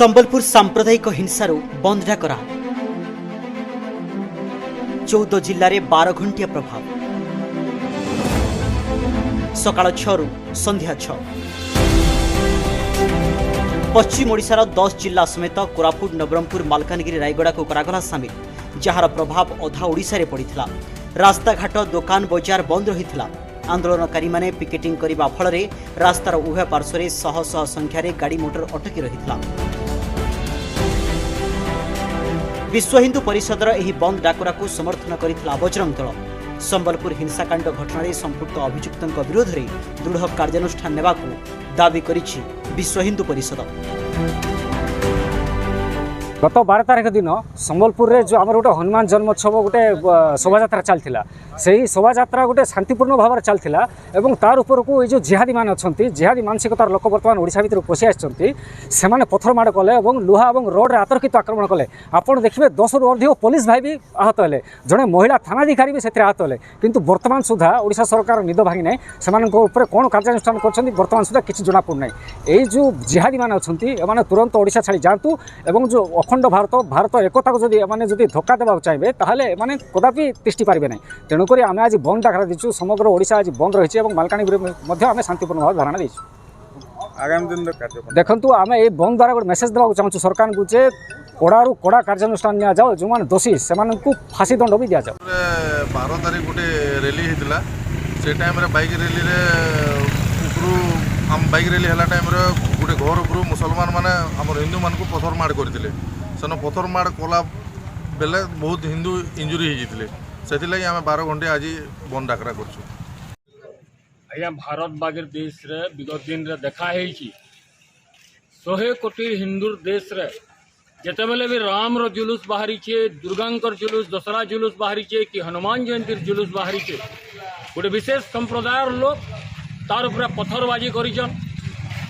संबलपुर सांप्रदायिक हिंसार बंद डाकरा 14 जिले में 12 घंटिया प्रभाव सकाळ 6 रु संध्या 6 पश्चिम ओडिशार 10 जिला समेत कोरापुट नवरंगपुर मालकानगिरी रायगड़ा को करागला सामिल जार प्रभाव अधा ओडिशा रे पड़िथिला। रास्ताघाट दुकान बजार बंद रही आंदोलनकारी माने पिकेटिंग करने फल रास्तार उभय पार्श्व शह शह संख्यार गाड़ी मोटर अटकी रही। विश्व हिंदू परिषदर एही बंद डाकरा को समर्थन करिथिला बजरंग दल। संबलपुर हिंसाकांड घटना संपुक्त अभियुक्तों विरोध में दृढ़ कार्यानुष्ठान नेबाकू दाबी करिछि विश्व हिंदू परिषद। गत 12 तारीख दिन संबलपुर रे जो आमर गोटे हनुमान जन्मोत्सव गोटे शोभा चलता से ही शोभा गोटे शांतिपूर्ण भाव में चलता और तार उपर को जो जिहादी मान अच्छा जिहादी मानसिकतार लोक बर्तमान ओडिशा भितर पशि आसने पत्थर माड़ कले और लुहा और रोड आतर्कित आक्रमण कले। आपड़ देखिए 10 रु अधिक पुलिस भाई भी आहत हेले, जड़े महिला थानाधिकारी भी से आहत हेले, किंतु वर्तमान सुधा ओडिशा सरकार निद भांगी ना से कौन कार्यानुष्ठान कर बर्तमान सुधा किसी जना पड़ना। यही जो जिहादी मान अच्छा तुरंत ओडिशा छाड़ी जातु और जो अखंड भारत एकता को माने धोखा देवा चाहिए ताहले माने कदापि तिष्टि पारे ना। तेणुक आम आज बंद डाकरा दीचु, समग्र ओडिशा आज बंद रही है और मालकानगिरी आम शांतिपूर्ण भाव धारणा दीचु। आगामी दिन देखु आम ये बंद द्वारा गोटे मेसेज देवा चाहूँ सरकार को जे कड़ारू कड़ा कार्यानुष्ठान नि जाओ, जो मैंने दोषी से फांसी दंड भी दि जाओ। 12 तारीख गोटे रैली होता से टाइम बाइक रैली आम बाइक रैली है टाइम गोटे घर उपरू मुसलमान मैंने आम हिंदू मान को पथर माड़ करते सेन पथर माड़ कला बेले बहुत हिंदू इंजुरी होते से आम 12 घंटे आज बंद डाकरा कर। भारत बागेर देश रे विगत दिन रे देखा है 100 कोटी हिंदू देश रे जिते बेले भी राम रो जुलूस बाहरी छे, दुर्गांकर जुलूस दशहरा जुलूस बाहरी छे कि हनुमान जयंती जुलूस बाहरी छे, गोटे विशेष संप्रदायर लोग तार उपरे पत्थरबाजी करिछन।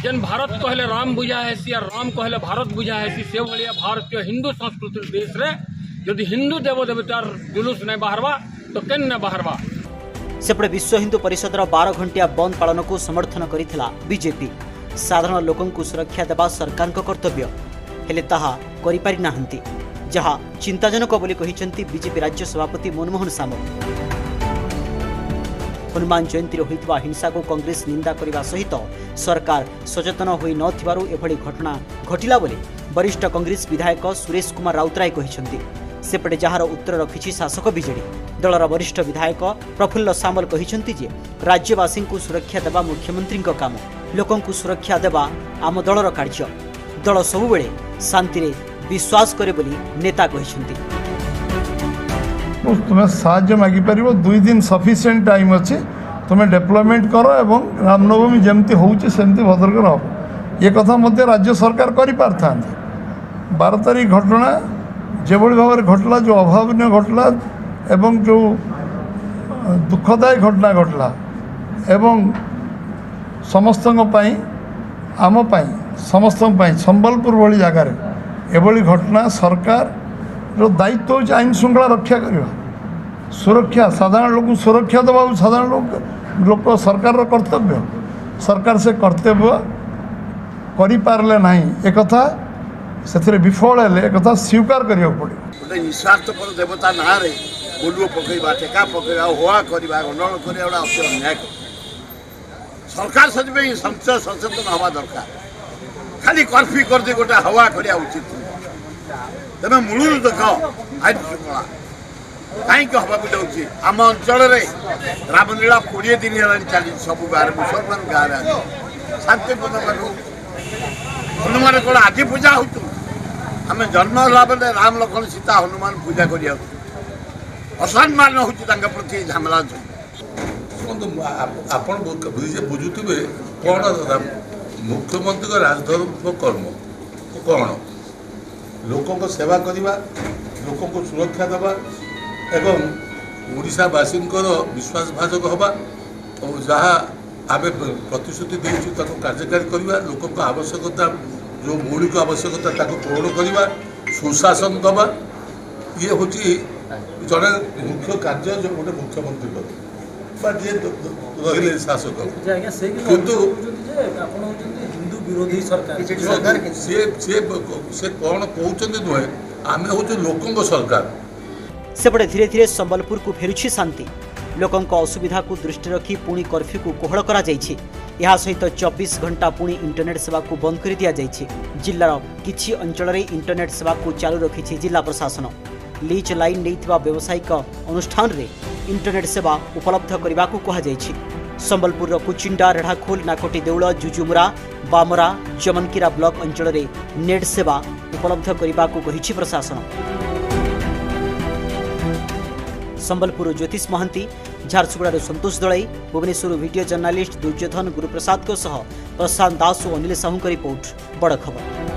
जेन भारत कहले राम बुझा हेसी और राम कहले भारत बुझा हेसी से भाया भारतीय हिंदू संस्कृति देश रे यदि हिंदू देवदेवतार जुलूस नहीं बाहरवा तो केन न बाहरवा। सेपटे विश्व हिंदू परिषदर 12 घंटिया बंद पालन को समर्थन करिथिला बीजेपी। साधारण लोकों को सुरक्षा देवा सरकार कर्तव्य हेले ताहा करि पारि नाहंती, जहा चिंताजनक बोली कहिसेंती बीजेपी राज्य सभापति मनमोहन सामल। हनुमान जयंती होइतबा हिंसा को कांग्रेस निंदा करने सहित सरकार सचेतन होई नथिबारु एभली घटना घटिला बोली वरिष्ठ कांग्रेस विधायक सुरेश कुमार राउतराय कहिसेंती। सेपटे जार उत्तर रखिछि शासक बीजेडी। दलर वरिष्ठ विधायक प्रफुल्ल सामल कहिसेंती जे राज्यवासी को सुरक्षा देवा मुख्यमंत्री काम, लोकों को सुरक्षा देवा आम दलर कार्य। दल सबुबेले शांति रे विश्वास करे बोली नेता कहिसेंती। तुम्हें साहाय्य मागी पार 2 दिन सफिशिएंट टाइम अच्छे, तुम्हें डेवलपमेंट कर एवं रामनवमी जमती होउछि सेमती भद्रक रह ये कथा मध्य राज्य सरकार करि पारथा। 12 तारीख घटना जो भाव में घटला, जो अभावन घटला एवं जो दुखदायी घटना घटला एवं समस्त आम समस्त संबलपुर भली जगार एभली घटना सरकार जो दायित्व हो आईन श्रृंखला रक्षा करवा, सुरक्षा साधारण लोक सुरक्षा देवा साधारण लोक सरकार कर्तव्य। सरकार से कर्तव्य करिपारले नहीं एक कथा से विफल हेले एक कथा स्वीकार करिया पड़े। गोटे निस्वार्थपर देवता ना रे बोलुओ पकईबा टेका पकईबा हुआ करवा गंडल करवा अति अन्याय। सरकार से संचय सचेतन हवा दरकार, खाली कॉन्फी कर दे गोटे हवा करिया उचित तेज मूलू देख आईन श्रृंखला कहीं हवाक जाऊँगी। आम अंचल रामलीला 20 दिन चली सब गाँव मुसलमान गाँव शांतिपूर्ण हनुमान कौन आज पूजा हो आम जन्म है बेले राम लक्ष्मण सीता हनुमान पूजा कर असम्मान हो प्रति झमेला। आप बुझुवे कौन मुख्यमंत्री राजधर्म कर्म कौन लोकों को सेवा करवा, लोकों को सुरक्षा देवा एवं ओडिशावासी विश्वासभाजक हवा और जहाँ आम प्रतिश्रुति देचु कार्यकारी करवा, लोकों को आवश्यकता जो मौलिक आवश्यकता पूर्ण करवा, सुशासन दवा ये हूँ जड़े मुख्य कार्य जो गोटे मुख्यमंत्री जी रही शासक किंतु हिंदू विरोधी सरकार से कौन कहते नुहे आम हूँ लोकों सरकार। सेपटे धीरे धीरे संबलपुर को फेरुछि शांति। लोकों असुविधा को दृष्टि रखी पुणी कर्फ्यू को कोहल करा जाइछि। यह सहित 24 घंटा पुणी इंटरनेट सेवा को बंद कर दिया जाइछि। जिल्लार किछि अंचल में इंटरनेट सेवा को चालू रखिछि जिला प्रशासन। लीज लाइन नैथिबा व्यावसायिक अनुष्ठान रे इंटरनेट सेवा उपलब्ध करने को कहा जाइछि। संबलपुर कुचिंडा रेढ़ाखोल नाकोटी देउल जुजुमुरा बामरा चमनकीरा ब्लॉक अंचल में नेट सेवा उपलब्ध करने को कहिछि प्रशासन। संबलपुर ज्योतिष महांती, झारसुगुड़ा संतोष दलाई, भुवनेश्वर वीडियो जर्नालीस्ट दुर्योधन गुरुप्रसाद प्रशांत दास और अनिल साहू का रिपोर्ट बड़ खबर।